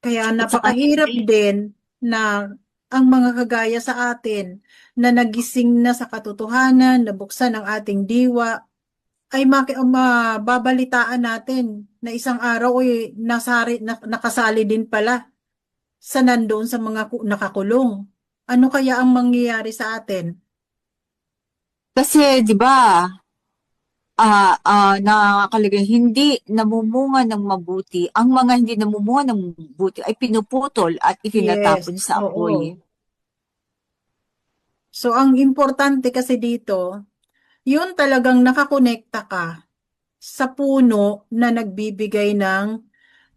Kaya At saka napakahirap hindi, din na ang mga kagaya sa atin na nagising na sa katotohanan, nabuksan ang ating diwa, ay mababalitaan natin na isang araw ay nakasali din pala sa nandoon sa mga nakakulong. Ano kaya ang mangyayari sa atin? kasi 'di ba, nakalagay hindi namumunga ng mabuti. Ang mga hindi namumunga ng mabuti ay pinuputol at Yes, itinatapon sa apoy. oo. So, ang importante kasi dito, yun talagang nakakonekta ka sa puno na nagbibigay ng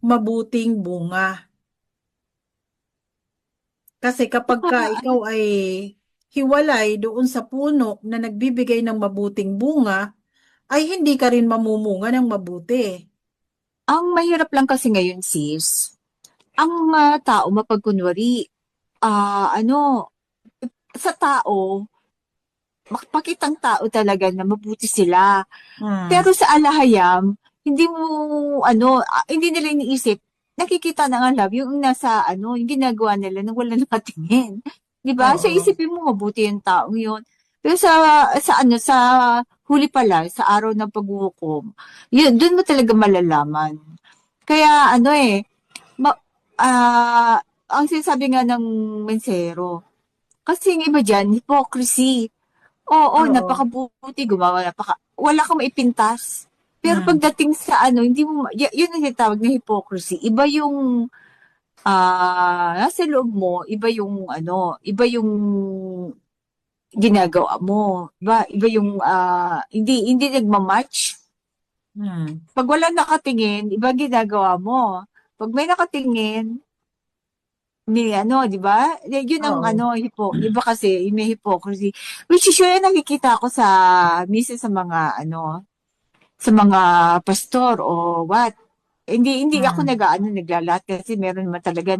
mabuting bunga. Kasi kapag ka Saka ikaw ay hiwalay doon sa puno na nagbibigay ng mabuting bunga, ay hindi ka rin mamumunga ng mabuti. ang mahirap lang kasi ngayon sis, ang tao mapagkunwari, ano, sa tao, makapakitang tao talaga na mabuti sila. Hmm. Pero sa alahayam, hindi mo, hindi nila iniisip, nakikita na nga love, yung nasa, yung ginagawa nila nang wala nakatingin. Di ba? So, Oo. isipin mo mabuti yung taong yun. Pero sa huli pala, sa araw ng paghuhukom, yun, doon mo talaga malalaman. Kaya, ma, ah, ang sinasabi nga ng mensero, kasi yung iba dyan, hypocrisy. Oo, Oo. napakabuti, gumawa, wala kang maipintas. Pero Hmm. pagdating sa hindi mo, yun ang tinatawag na hypocrisy. Iba yung, nasa loob mo, iba yung ginagawa mo. Iba yung, hindi nagmamatch. Hmm. Pag wala nakatingin, iba ginagawa mo. Pag may nakatingin, di ba? Yun ang Oo. iba kasi, may hypocrisy. Which is yun, nakikita ko minsan sa mga pastor o what. Hindi ako Hmm. naglalat kasi meron naman talaga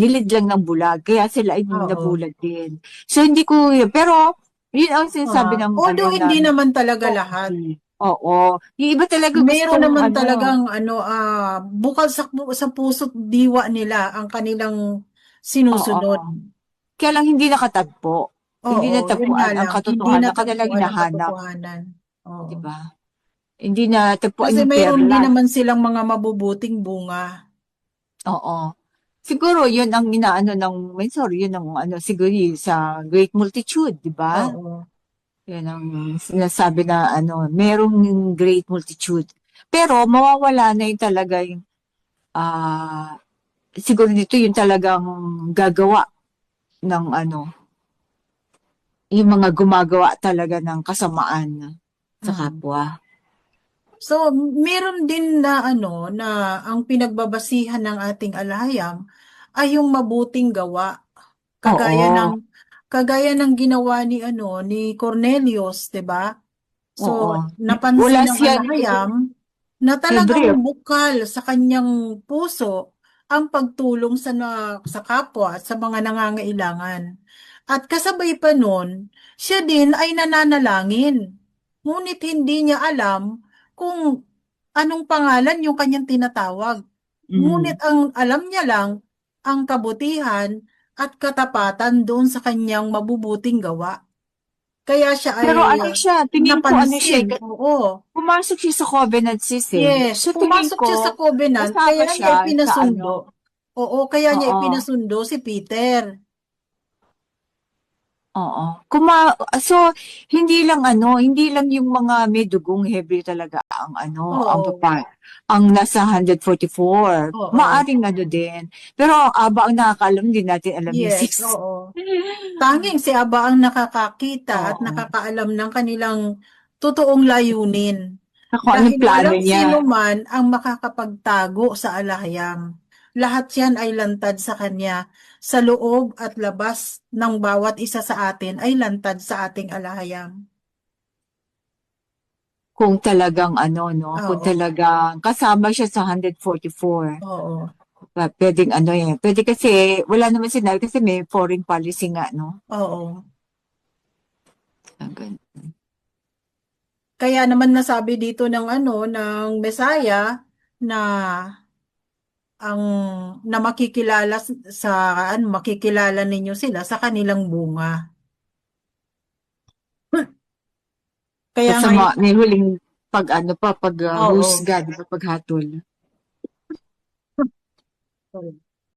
nilid lang ng bulag. Kaya sila ay Oo. nabulag din. So, hindi ko, pero, yun ang sinasabi ng, Although hindi na naman talaga lahat. hypocrisy. Oo. Yung iba talaga Meron gustong, naman talagang bukal sa puso't diwa nila ang kanilang sinusunod. oo. Kaya lang hindi nakatagpo. Hindi Oo, yun nga natagpuan ang lang, hindi katotohanan. Kanilang natagpuan ang hinahanap. katotohanan. Oo. Di ba? Hindi natagpuan Kasi yung mayroon din perlas. naman silang mga mabubuting bunga. Oo. Siguro yun ang inaano ng mentor, yun ang siguro yun sa great multitude, di ba? Oo. Yan ang sinasabi na merong great multitude. Pero mawawala na yung talaga yung siguro dito yung talagang gagawa ng yung mga gumagawa talaga ng kasamaan sa Hmm. kapwa. So, meron din na na ang pinagbabasihan ng ating alahayam ay yung mabuting gawa. Kagaya ng Oo. ginawa ni ni Cornelius, 'di ba? So, Oo. Wala napansin ng siya alahayam na talagang Hebreo. bukal sa kanyang puso ang pagtulong sa kapwa at sa mga nangangailangan. At kasabay pa nun, siya din ay nananalangin. Ngunit hindi niya alam kung anong pangalan yung kanyang tinatawag. Ngunit Mm. ang alam niya lang ang kabutihan at katapatan doon sa kanyang mabubuting gawa. Kaya siya ay Pero tingin ko napansin. Oo. pumasok siya sa covenant sis eh. Yes, So tingin pumasok siya sa ko, covenant, kasama kaya niya siya sa ipinasundo. Oo, kaya niya oo, ipinasundo si Peter. oo. So, hindi lang yung mga may dugong Hebreo talaga Oo, ang nasa 144. oo. Maaring din. Pero ang aba ang nakakaalam, hindi natin alam yung Yes, sis. oo. Tanging si Aba ang nakakakita at Oo. nakakaalam ng kanilang totoong layunin. Na kung Dahil anong plano walang niya. sino man ang makakapagtago sa alahayam. Lahat yan ay lantad sa kanya. Sa loob at labas ng bawat isa sa atin ay lantad sa ating alahayam. Kung talagang kung Oo, talagang kasama siya sa 144. oo, Pwedeng pwede kasi wala naman sinabi kasi may foreign policy nga, no? oo. Hanggang, Kaya naman nasabi dito ng ng Messiah na ang na makikilala sa ano, makikilala ninyo sila sa kanilang bunga. Kaya Sa ngayon, may huling pag ano pa, pag oo. husga, di ba, paghatol.